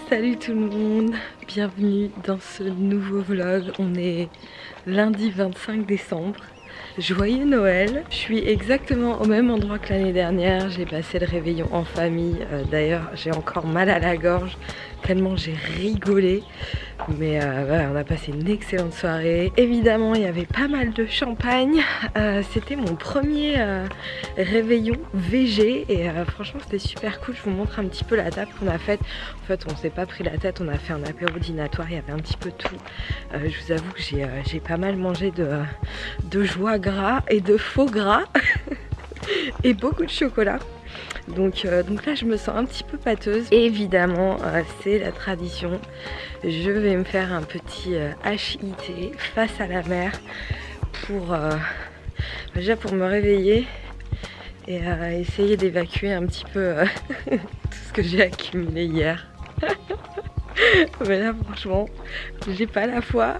Salut tout le monde, bienvenue dans ce nouveau vlog. On est lundi 25 décembre. Joyeux Noël. Je suis exactement au même endroit que l'année dernière. J'ai passé le réveillon en famille. D'ailleurs j'ai encore mal à la gorge tellement j'ai rigolé. Mais voilà, on a passé une excellente soirée. Évidemment il y avait pas mal de champagne. C'était mon premier réveillon VG et franchement c'était super cool. Je vous montre un petit peu la table qu'on a faite. En fait on s'est pas pris la tête, on a fait un apéro dînatoire, il y avait un petit peu tout. Je vous avoue que j'ai pas mal mangé de joie gras et de faux gras et beaucoup de chocolat. Donc là je me sens un petit peu pâteuse. Et évidemment c'est la tradition, je vais me faire un petit HIT face à la mer pour déjà pour me réveiller et essayer d'évacuer un petit peu tout ce que j'ai accumulé hier. Mais là franchement j'ai pas la foi.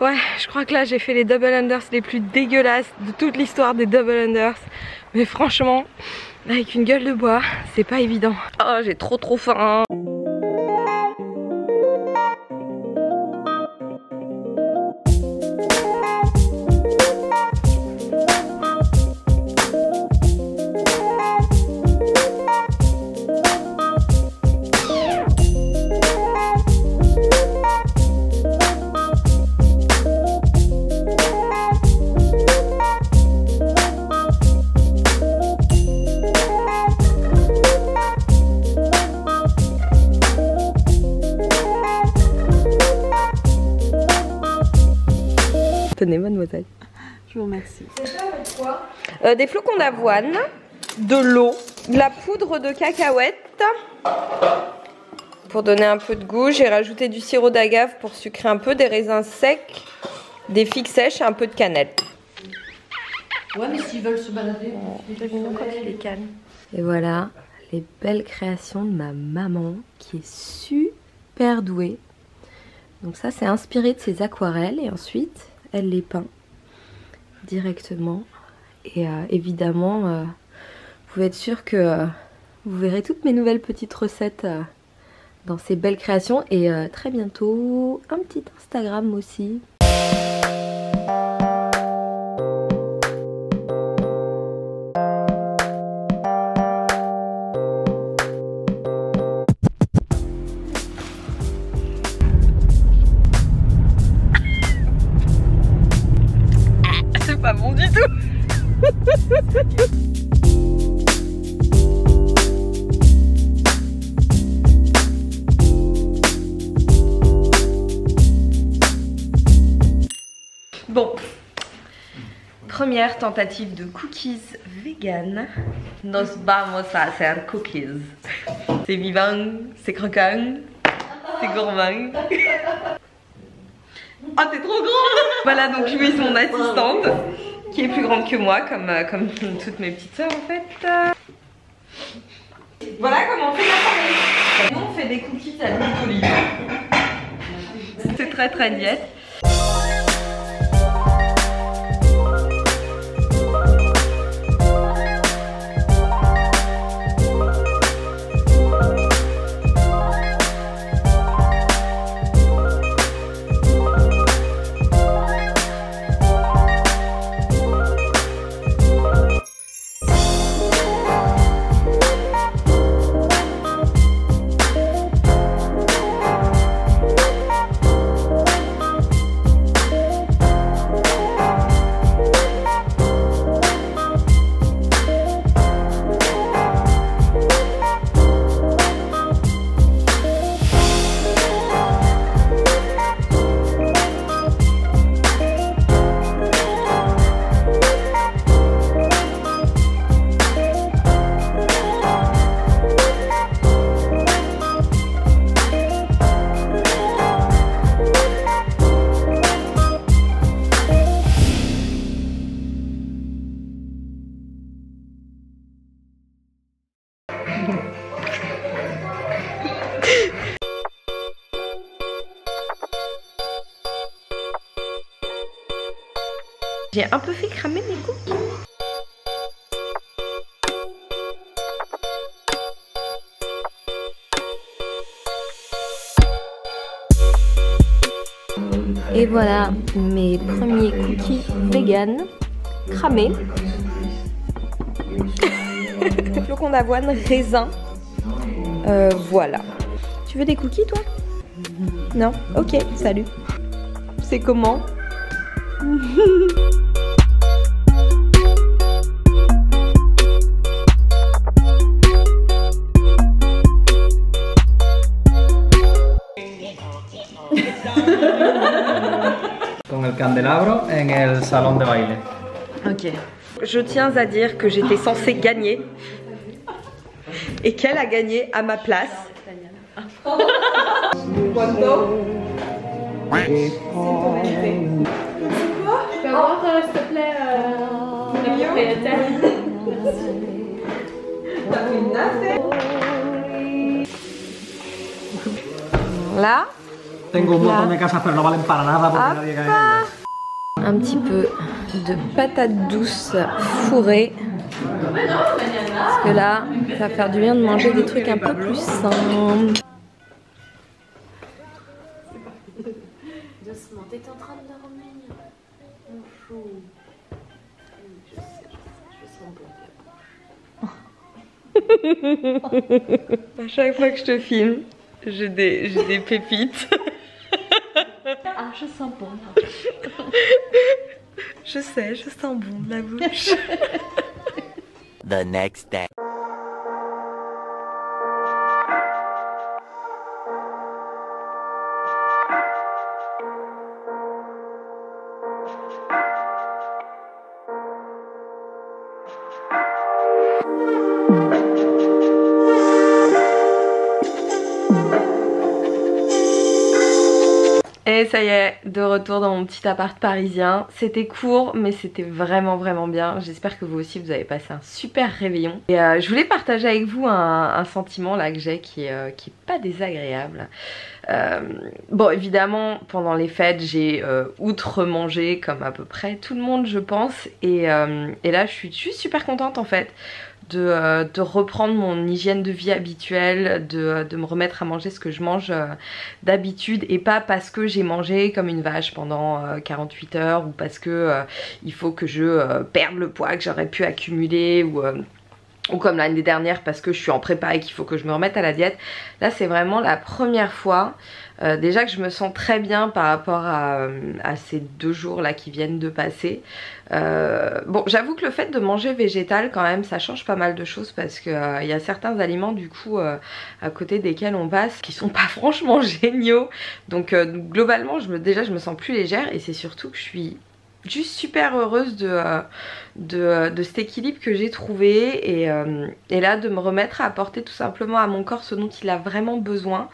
Ouais, je crois que là j'ai fait les double unders les plus dégueulasses de toute l'histoire des double unders. Mais franchement, avec une gueule de bois, c'est pas évident. Oh, j'ai trop faim. Tenez, mademoiselle. Je vous remercie. Des flocons d'avoine, de l'eau, de la poudre de cacahuètes. Pour donner un peu de goût, j'ai rajouté du sirop d'agave pour sucrer un peu, des raisins secs, des figues sèches et un peu de cannelle. Ouais, mais s'ils veulent se balader, et voilà les belles créations de ma maman qui est super douée. Donc ça c'est inspiré de ses aquarelles et ensuite elle les peint directement. Et évidemment, vous pouvez être sûr que Vous verrez toutes mes nouvelles petites recettes dans ces belles créations. Et très bientôt, un petit Instagram aussi. C'est pas bon du tout. Bon, première tentative de cookies vegan. Nos vamos a hacer cookies. C'est vivant, c'est croquant, c'est gourmand. Oh, t'es trop grande! Voilà, donc Louise, mon assistante, qui est plus grande que moi, comme toutes mes petites sœurs en fait. Voilà comment on fait la farine. Nous, on fait des cookies à l'huile d'olive. C'est très très diète. J'ai un peu fait cramer mes cookies. Et voilà mes premiers cookies vegan cramés. Flocons d'avoine, raisin. Voilà. Tu veux des cookies toi? Non? Ok, salut. C'est comment? Con el candelabro en el salón de baile. Ok. Je tiens à dire que j'étais censée gagner et qu'elle a gagné à ma place. Quanto? C'est ton mérité. Tu peux avoir, s'il te plaît, le propriétaire. Là. Tengo un montón de casas, pero no valen para nada porque nadie cae en ellas. Un petit peu de patates douces fourrées. Parce que là, ça va faire du bien de manger des trucs un peu plus sains. Doucement, t'es en train de dormir. Mon chou. À chaque fois que je te filme, j'ai des pépites. Ah, je sens bon. Je sais, je sens bon de la bouche. The next day. Et ça y est, de retour dans mon petit appart parisien. C'était court mais c'était vraiment bien. J'espère que vous aussi vous avez passé un super réveillon. Et je voulais partager avec vous un sentiment là que j'ai qui est pas désagréable. Bon évidemment pendant les fêtes j'ai outre-mangé comme à peu près tout le monde je pense. Et là je suis juste super contente en fait de reprendre mon hygiène de vie habituelle, de me remettre à manger ce que je mange d'habitude et pas parce que j'ai mangé comme une vache pendant 48 heures ou parce que il faut que je perde le poids que j'aurais pu accumuler ou comme l'année dernière parce que je suis en prépa et qu'il faut que je me remette à la diète. Là c'est vraiment la première fois déjà que je me sens très bien par rapport à ces 2 jours là qui viennent de passer. Bon, j'avoue que le fait de manger végétal quand même ça change pas mal de choses parce que y a certains aliments du coup à côté desquels on passe qui sont pas franchement géniaux. Donc globalement déjà je me sens plus légère et c'est surtout que je suis juste super heureuse de cet équilibre que j'ai trouvé et là de me remettre à apporter tout simplement à mon corps ce dont il a vraiment besoin.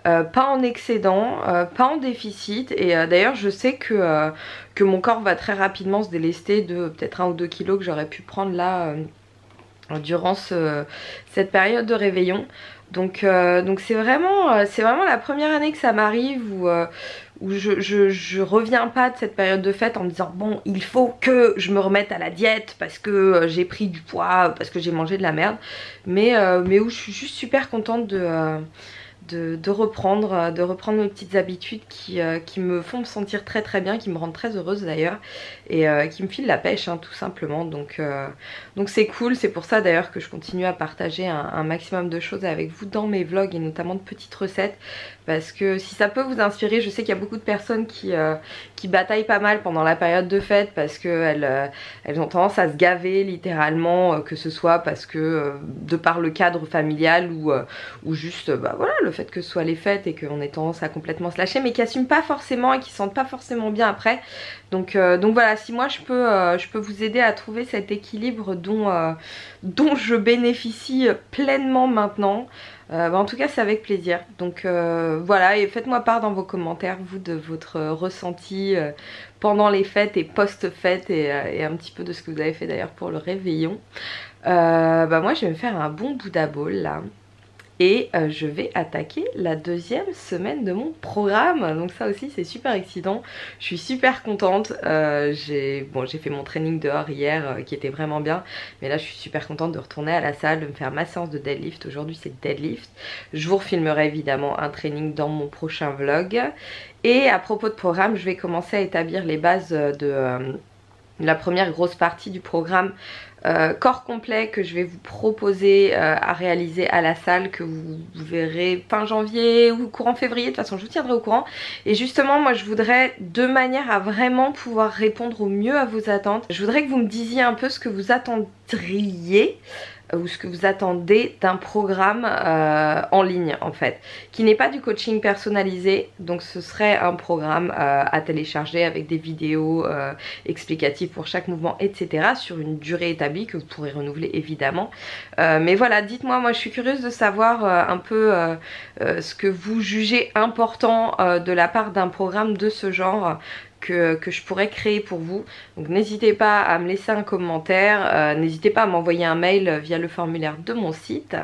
Pas en excédent, pas en déficit et d'ailleurs je sais que mon corps va très rapidement se délester de peut-être 1 ou 2 kilos que j'aurais pu prendre là durant cette période de réveillon. Donc c'est vraiment la première année que ça m'arrive où je reviens pas de cette période de fête en me disant bon il faut que je me remette à la diète parce que j'ai pris du poids, parce que j'ai mangé de la merde, mais où je suis juste super contente de reprendre mes petites habitudes qui me font me sentir très très bien, qui me rendent très heureuse d'ailleurs et qui me filent la pêche hein, tout simplement. Donc c'est cool, c'est pour ça d'ailleurs que je continue à partager un maximum de choses avec vous dans mes vlogs et notamment de petites recettes parce que si ça peut vous inspirer, je sais qu'il y a beaucoup de personnes qui bataillent pas mal pendant la période de fête parce qu'elles ont tendance à se gaver littéralement, que ce soit parce que de par le cadre familial ou juste bah voilà le fait que ce soit les fêtes et qu'on ait tendance à complètement se lâcher mais qui assument pas forcément et qui se sentent pas forcément bien après. Donc voilà, si moi je peux vous aider à trouver cet équilibre dont je bénéficie pleinement maintenant, bah en tout cas c'est avec plaisir. Donc voilà, et faites-moi part dans vos commentaires vous de votre ressenti pendant les fêtes et post-fêtes et un petit peu de ce que vous avez fait d'ailleurs pour le réveillon. Bah moi je vais me faire un bon Buddha Bowl là. Et je vais attaquer la 2e semaine de mon programme. Donc ça aussi c'est super excitant. Je suis super contente. J'ai fait mon training dehors hier qui était vraiment bien. Mais là je suis super contente de retourner à la salle, de me faire ma séance de deadlift. Aujourd'hui c'est deadlift. Je vous refilmerai évidemment un training dans mon prochain vlog. Et à propos de programme, je vais commencer à établir les bases de la première grosse partie du programme corps complet que je vais vous proposer à réaliser à la salle, que vous verrez fin janvier ou courant février. De toute façon je vous tiendrai au courant. Et justement moi je voudrais, de manière à vraiment pouvoir répondre au mieux à vos attentes, je voudrais que vous me disiez un peu ce que vous attendriez ou ce que vous attendez d'un programme en ligne en fait, qui n'est pas du coaching personnalisé. Donc ce serait un programme à télécharger avec des vidéos explicatives pour chaque mouvement etc, sur une durée établie que vous pourrez renouveler évidemment. Mais voilà, dites-moi, moi je suis curieuse de savoir un peu ce que vous jugez important de la part d'un programme de ce genre que je pourrais créer pour vous. Donc n'hésitez pas à me laisser un commentaire, n'hésitez pas à m'envoyer un mail via le formulaire de mon site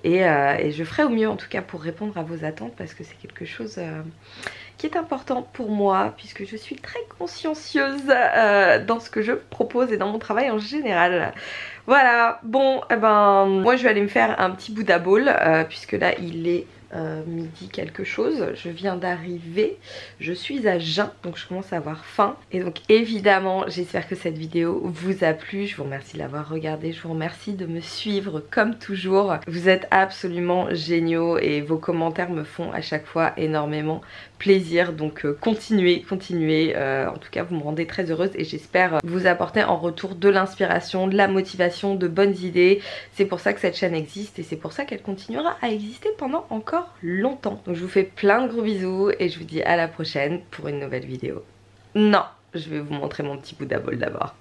et je ferai au mieux en tout cas pour répondre à vos attentes parce que c'est quelque chose qui est important pour moi puisque je suis très consciencieuse dans ce que je propose et dans mon travail en général. Voilà, bon, moi je vais aller me faire un petit Buddha Bowl puisque là il est midi quelque chose, je viens d'arriver, je suis à jeun donc je commence à avoir faim et donc évidemment j'espère que cette vidéo vous a plu, je vous remercie de l'avoir regardée, je vous remercie de me suivre comme toujours, vous êtes absolument géniaux et vos commentaires me font à chaque fois énormément plaisir, donc continuez, en tout cas vous me rendez très heureuse et j'espère vous apporter en retour de l'inspiration, de la motivation, de bonnes idées. C'est pour ça que cette chaîne existe et c'est pour ça qu'elle continuera à exister pendant encore longtemps. Donc je vous fais plein de gros bisous et je vous dis à la prochaine pour une nouvelle vidéo. Non, je vais vous montrer mon petit Buddha Bowl d'abord.